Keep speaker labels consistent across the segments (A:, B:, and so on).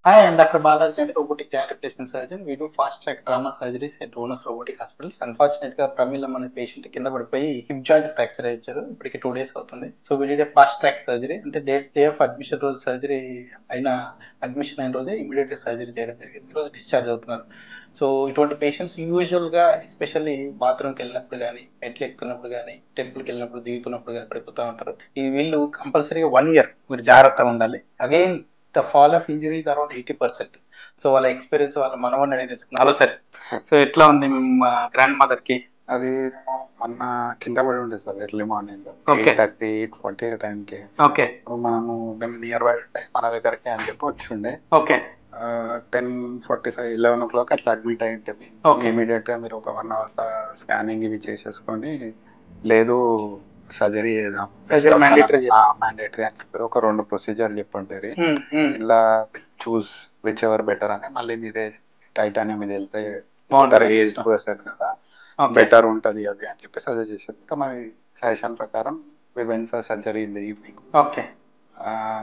A: I am Dr. Balaji, and robotic joint replacement surgeon. We do fast track trauma surgeries at Ronas Robotic Hospitals. Unfortunately, Pramila మన patient కింద పడిపోయి hip joint fracture అయ్యారు. ఇప్పటికి 2 days అవుతుంది. So we did a fast track surgery. అంటే day of admission రోజు surgery అయిన admission అయిన రోజే ఇమీడియట్ గా సర్జరీ చేయడం జరిగింది. ఈరోజు డిశ్చార్జ్ అవుతున్నారు. సో ఇటువంటి పేషెంట్స్ యూజువల్గా ఎస్పెషల్లీ బాత్రూమ్కి వెళ్ళినప్పుడు కానీ, మెట్లు ఎక్కుతున్నప్పుడు కానీ, టెంపుల్కి వెళ్ళినప్పుడు దిగుతున్నప్పుడు కానీ పడిపోతూ ఉంటారు. ఈ వీళ్ళు కంపల్సరీగా 1 year మీరు జాగ్రత్తగా ఉండాలి. Again the fall of injuries around 80%. So వాళ్ళ ఎక్స్పీరియన్స్ వాళ్ళ మనవడిని అడిగి తెచ్చుకున్నాను. హలో సార్, సో ఎట్లా ఉంది మా గ్రాండ్ మదర్ కి?
B: అది మొన్న కింద పడి ఉంటుంది సార్ ఎర్లీ మార్నింగ్ 8:30 8:40 టైంకి.
A: ఓకే,
B: మనము నియర్ బై మన దగ్గరికి అని చెప్పి వచ్చి ఉండే.
A: ఓకే,
B: 10:45 11 o'clock అట్లా అడ్మిట్ అయి ఉంటుంది. ఇమీడియట్ గా మీరు ఒక 1 hour స్కానింగ్ ఇవి చేసేసుకొని లేదు సర్జరీ చేద్దాం, మ్యాండేటరీ అని చెప్పి ఒక 2 ప్రొసీజర్లు చెప్పండి. ఇలా చూస్ విచ్ ఎవర్ బెటర్ అని మళ్ళీ మీరే టైటానియం మీద వెళ్తే ఏజ్ పర్సన్ కదా బెటర్ ఉంటది అది అని చెప్పి సజెస్ట్ చేశారు. ఇంకా మరి సజెషన్ ప్రకారం we went for surgery in the evening.
A: Okay,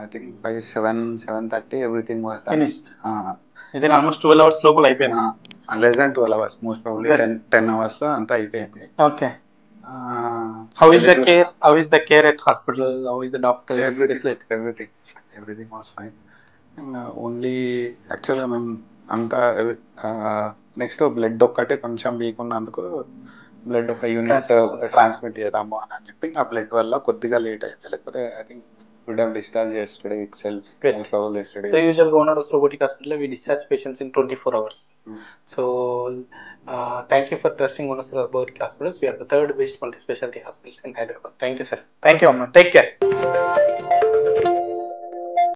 B: I think by 7:30 everything was
A: finished. ఇది ఆల్మోస్ట్ 12 hours లోపల అయిపోయింది.
B: Less than 12 hours, most probably 10 hours లో అంతా అయిపోయింది.
A: Okay. How is the care? How is the care at hospital? How is the doctor?
B: Everything was fine. Only యాక్చువల్గా మేము అంతా next blood ఒక్కటే కొంచెం వీక్ ఉన్నందుకు బ్లడ్ ఒక యూనిట్ ట్రాన్స్మిట్ చేద్దాము అని చెప్పి ఆ బ్లడ్ వల్ల కొద్దిగా లేట్ అయింది. లేకపోతే I think would have discharged yesterday itself. Probably yesterday.
A: So usually Ronas Robotic Hospital we discharge patients in 24 hours. So thank you for trusting Ronas Robotic Hospitals. We are the third best multi-specialty hospitals in Hyderabad. Thank you, sir. Thank you, Amma. Take care.